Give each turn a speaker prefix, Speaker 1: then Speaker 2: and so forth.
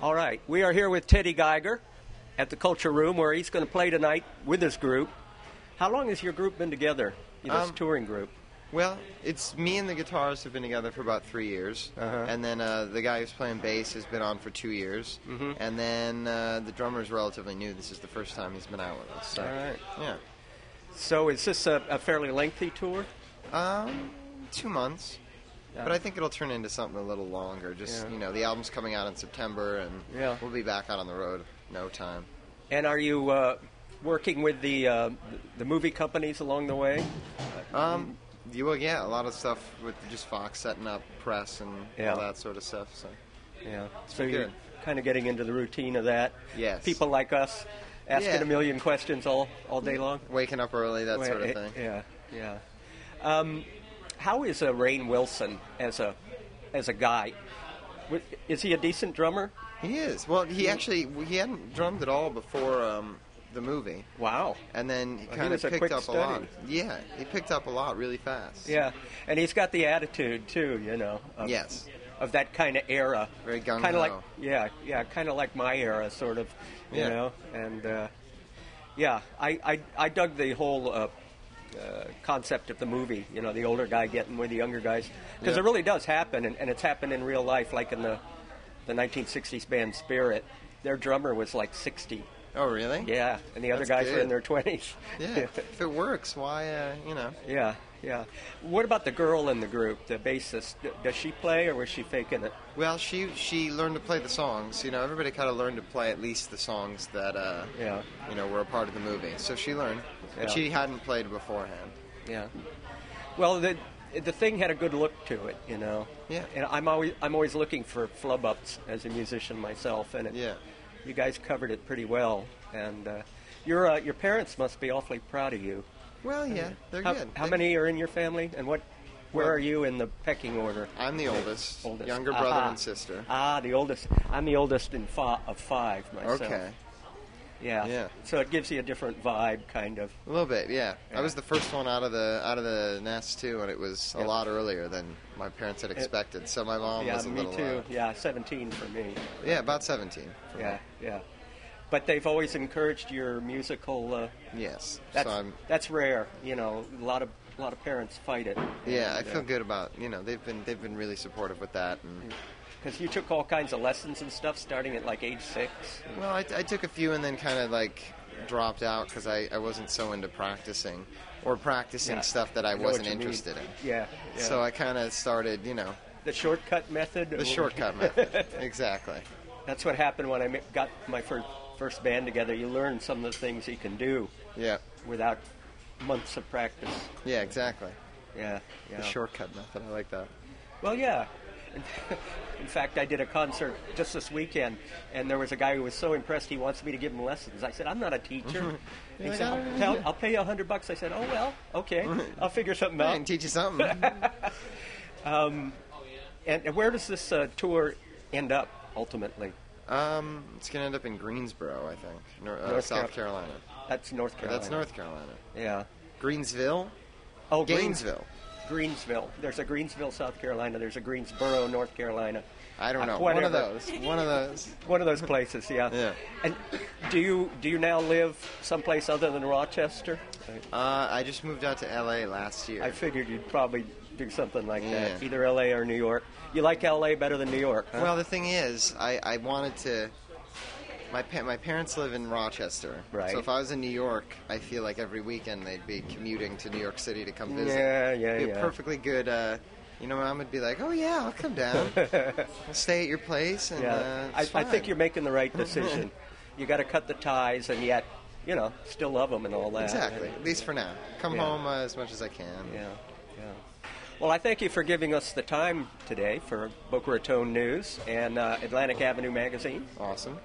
Speaker 1: All right, we are here with Teddy Geiger at the Culture Room, where he's going to play tonight with his group. How long has your group been together, this touring group?
Speaker 2: Well, it's me and the guitarist have been together for about 3 years, and then the guy who's playing bass has been on for 2 years, and then the drummer is relatively new. This is the first time he's been out with us. So,
Speaker 1: all right.
Speaker 2: Yeah.
Speaker 1: So is this a fairly lengthy tour?
Speaker 2: 2 months. But I think it'll turn into something a little longer. Just, the album's coming out in September, and we'll be back out on the road in no time.
Speaker 1: And are you working with the movie companies along the way?
Speaker 2: A lot of stuff with just Fox setting up press and all that sort of stuff.
Speaker 1: So you're kind of getting into the routine of that.
Speaker 2: Yes.
Speaker 1: People like us asking a million questions all day long.
Speaker 2: Waking up early, that sort of thing.
Speaker 1: Yeah. How is Rainn Wilson as a guy? Is he a decent drummer?
Speaker 2: He is. Well, he hadn't drummed at all before the movie.
Speaker 1: Wow.
Speaker 2: And then he kind of picked up a lot. Yeah, he picked up a lot really fast.
Speaker 1: Yeah, and he's got the attitude too,
Speaker 2: Yes.
Speaker 1: Of that kind of era.
Speaker 2: Very gung-ho.
Speaker 1: Kind of like, kind of like my era, sort of, you know. And I dug the whole concept of the movie. The older guy getting with the younger guys, because it really does happen, and it's happened in real life, like in the 1960s band Spirit. Their drummer was like 60.
Speaker 2: Oh, really?
Speaker 1: Yeah, and the other guys were in their 20s.
Speaker 2: Yeah, if it works, why,
Speaker 1: Yeah. What about the girl in the group, the bassist? Does she play, or was she faking it?
Speaker 2: Well, she learned to play the songs. Everybody kind of learned to play at least the songs that, were a part of the movie. So she learned, but she hadn't played beforehand.
Speaker 1: Yeah. Well, the thing had a good look to it,
Speaker 2: Yeah.
Speaker 1: And I'm always looking for flub ups as a musician myself, and you guys covered it pretty well. And your parents must be awfully proud of you.
Speaker 2: Well, yeah, they're good.
Speaker 1: How many are in your family, and where are you in the pecking order?
Speaker 2: I'm the oldest. Younger brother and sister.
Speaker 1: The oldest. I'm the oldest of five myself.
Speaker 2: Okay.
Speaker 1: Yeah. So it gives you a different vibe, kind of.
Speaker 2: A little bit, yeah. I was the first one out of the nest too, and it was a lot earlier than my parents had expected. So my mom was a little.
Speaker 1: Me too. 17 for me.
Speaker 2: Yeah, about 17.
Speaker 1: Yeah. But they've always encouraged your musical.
Speaker 2: Yes.
Speaker 1: That's rare. A lot of parents fight it.
Speaker 2: Yeah, I feel good about. They've been really supportive with that.
Speaker 1: Because you took all kinds of lessons and stuff starting at like age 6.
Speaker 2: Well, I took a few and then kind of like dropped out because I wasn't so into practicing stuff that I wasn't interested in.
Speaker 1: Yeah.
Speaker 2: So I kind of started,
Speaker 1: The shortcut method?
Speaker 2: The shortcut method, exactly.
Speaker 1: That's what happened when I got my first band together. You learn some of the things you can do without months of practice.
Speaker 2: Yeah, exactly.
Speaker 1: Yeah.
Speaker 2: The shortcut method, I like that.
Speaker 1: Well, yeah. In fact, I did a concert just this weekend, and there was a guy who was so impressed he wants me to give him lessons. I said, I'm not a teacher. He said, I'll pay you $100. I said, oh, well, okay. I'll figure something out.
Speaker 2: I can teach you something.
Speaker 1: And where does this tour end up, ultimately?
Speaker 2: It's going to end up in Greensboro, I think. South Carolina.
Speaker 1: That's North Carolina.
Speaker 2: That's North Carolina.
Speaker 1: Yeah.
Speaker 2: Greensville?
Speaker 1: Oh,
Speaker 2: Gainesville.
Speaker 1: Greensville. There's a Greensville, South Carolina. There's a Greensboro, North Carolina.
Speaker 2: I don't know.
Speaker 1: Whatever.
Speaker 2: One of those.
Speaker 1: One of those places, yeah.
Speaker 2: Yeah.
Speaker 1: And do you now live someplace other than Rochester?
Speaker 2: I just moved out to L.A. last year.
Speaker 1: I figured you'd probably do something like that, either L.A. or New York. You like L.A. better than New York, huh?
Speaker 2: Well, the thing is, I wanted to... My parents live in Rochester.
Speaker 1: Right.
Speaker 2: So if I was in New York, I feel like every weekend they'd be commuting to New York City to come visit.
Speaker 1: Yeah.
Speaker 2: It'd be a perfectly good... Mom would be like, oh, yeah, I'll come down. I'll stay at your place. And,
Speaker 1: I think you're making the right decision. You got to cut the ties, and yet, still love them and all that.
Speaker 2: Exactly, at least for now. Come home as much as I can.
Speaker 1: Yeah. Well, I thank you for giving us the time today for Boca Raton News and Atlantic Avenue Magazine.
Speaker 2: Awesome.